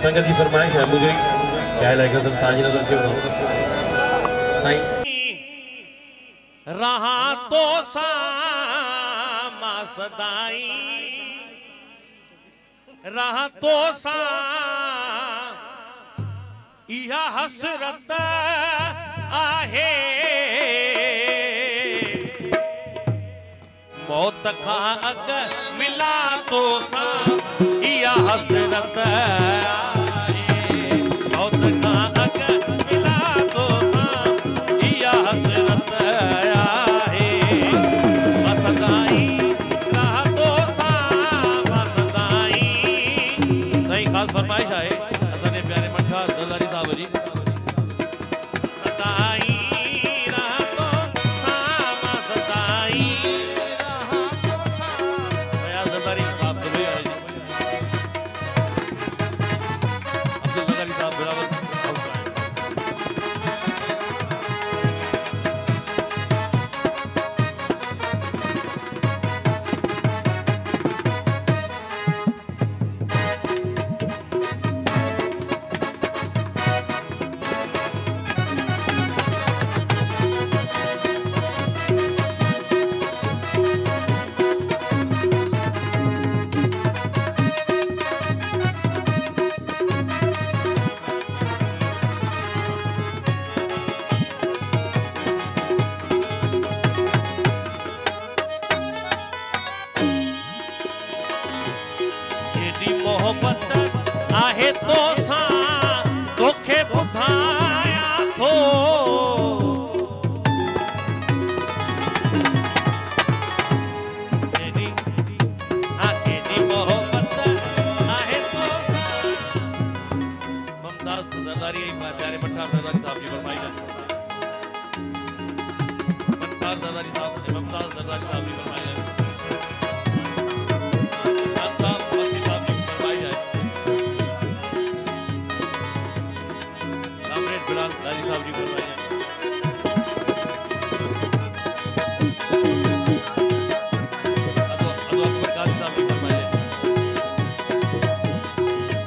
संगत जी फरमाइश है मुझे क्या लगा सुल्तान जी नजर के साईं रहा तो सामा सदाई रहा तो सा इहा हसरत आहे मौत का अग मिला तो सा इहा हसरत मौत का अग मिला तो सा इहा हसरत आहे मसदाई रहा तो सा मसदाई सही खास फरमाइश है असने प्यारे मठा जलारी साहब जी सदाई रहा तो सा मसदाई रहा तो सा भैया जलारी साहब तो भैया जी अब्दुल जलारी साहब बराबर मोहब्बत आहे तो सा तोखे बुधाया थो केडी हाँ केडी मोहब्बत आहे तो सा ममताज सरदारी प्यारे मट्ठार सरदारी साहब जी फरमाई मट्ठार सरदारी साहब ममताज सरदारी साहब जी फरमाई लाली साहब जी बोल रहे हैं अकबर काजी साहब जी फरमाए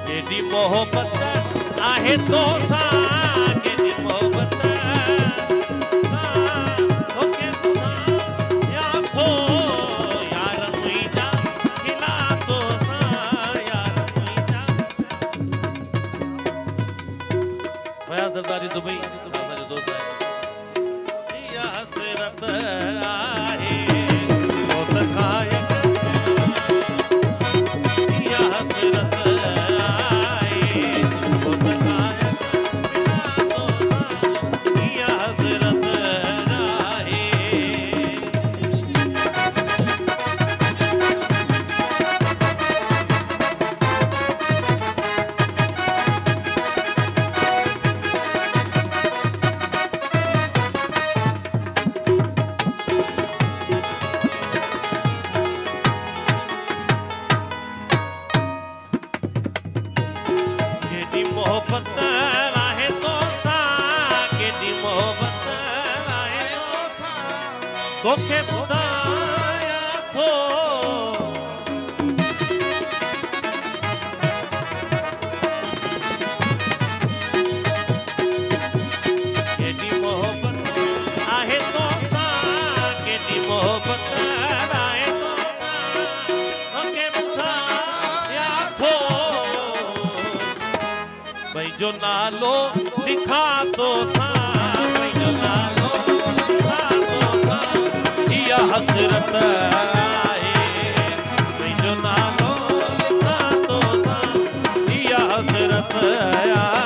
केडी मोहब्बत आहे तो सा केडी मोहब्बत सा ओके खुदा या थो यार मुईजा खिला तो सा यार मुईजा भैया सरदारी दुबई दोस्त है या हसरत आहे मौत खाए या हसरत आहे मौत खाए बिना तो सा या हसरत आहे मोहब्बत आहे तो सा केडी मोहब्बत आहे तो सा तोखे बुधाया थो केडी मोहब्बत आहे तो सा केडी मोहब्बत आहे तो सा तोखे बुधाया थो भाई जो नालो लिखा तो सा भाई जो नालो लिखा तो सा या हसरत आए भाई जो नालो लिखा तो सा या हसरत आए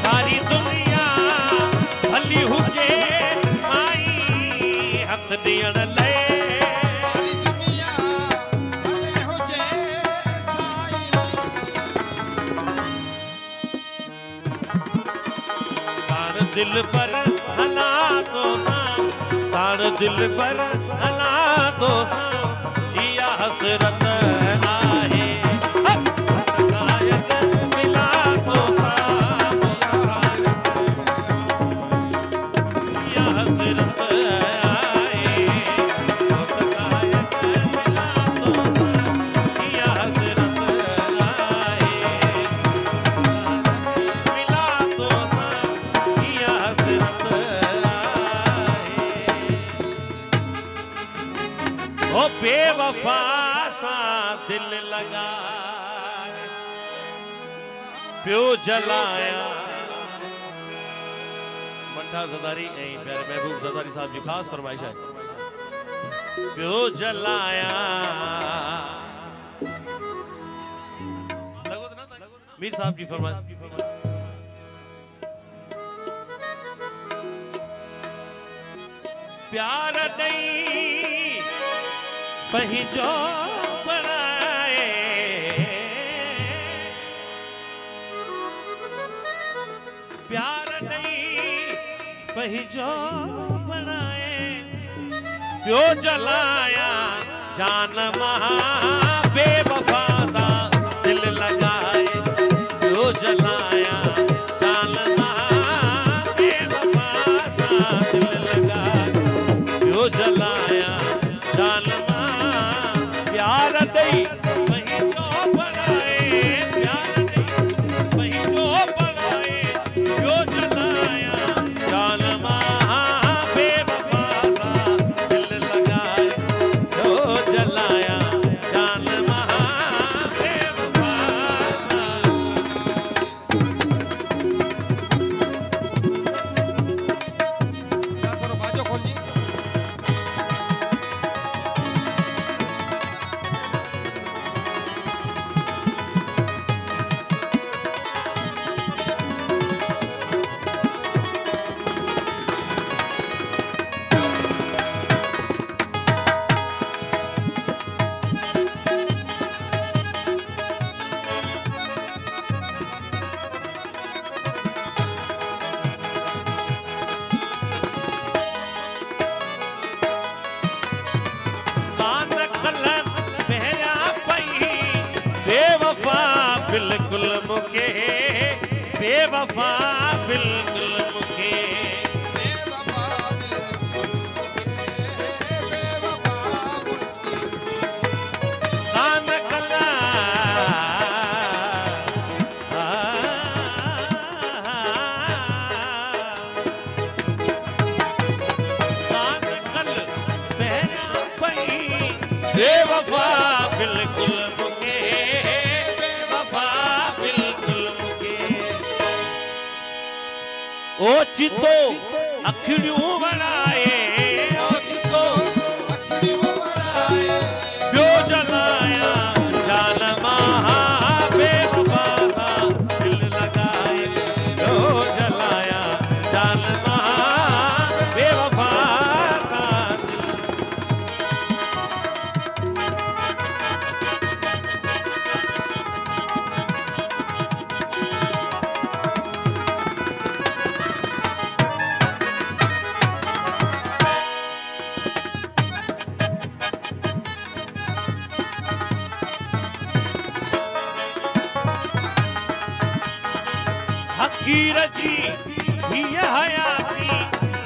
सारी दुनिया भली हुजे साईं हथ ॾियण लाइ सारी दुनिया भली हुजे साईं दिल पर हालातों सा साण दिल पर हालातों सा या हसरत आहे कायक मिला तो सा या हसरत आए कायक मिला तो सा या हसरत आए मिला तो सा या हसरत आए ओ बेवफा सा दिल लगा प्यो जलाया मंठा ज़रदारी ऐं प्यारे महबूब ज़रदारी साहब जी ख़ास फरमाइश है प्यो जलाया मीर साहब जी फरमाइश प्यार नहीं पंहिंजो बणाए प्यार नहीं पंहिंजो बणाए प्यो जलाया जान महा बेवफा सा दिल लगाए प्यो जलाया जान महा बेवफा सा दिल लगाए प्यो जलाया जान प्यार नहीं पंहिंजो बणाए प्यार नहीं पंहिंजो बणाए प्यो जलाया जान मां बेवफा सा दिल लगाए प्यो जलाया जान मां बेवफा सा थोड़ा बाजो खोल जी बिल्कुल मुके बेवफा बिल्कुल मुके बेवफा कान कला कान कल पहरा पई बेवफा बिल्कुल मुके बेवफा बिल्कुल मुके ओचितो अखिड़ियूं बनाए ओचितो अखिड़ियूं बनाए प्यो जलाया जान महा बेवफा सा दिल लगाए प्यो जलाया जान महा बेवफा सा हकीर जी ये हयाती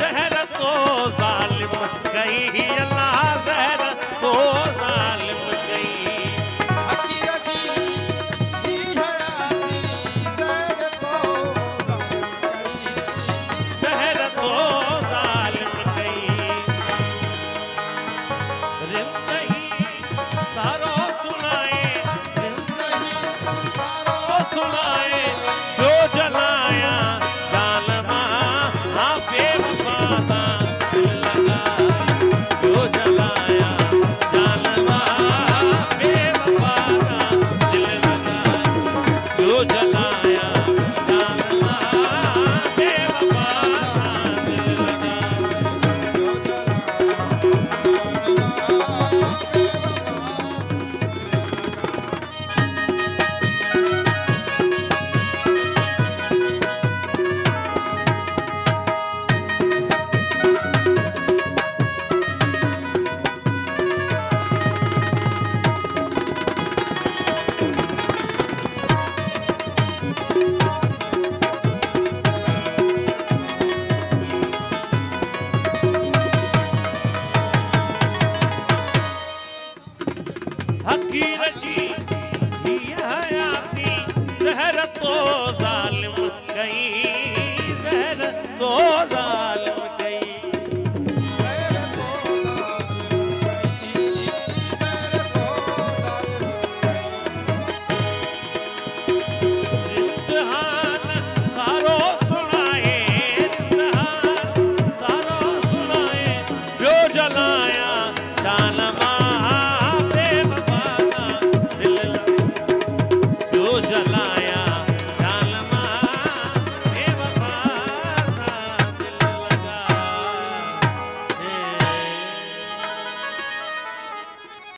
जहर तो जालिम गई अल्लाह जहर तो जालिम गई हकीर जी ही हयाती जहर तो जहर तो जालिम गई रिंद ही सारो सुनाए रिंद ही सारो सुनाए प्यो जलाया जान महा बेवफा सा दिल रोजा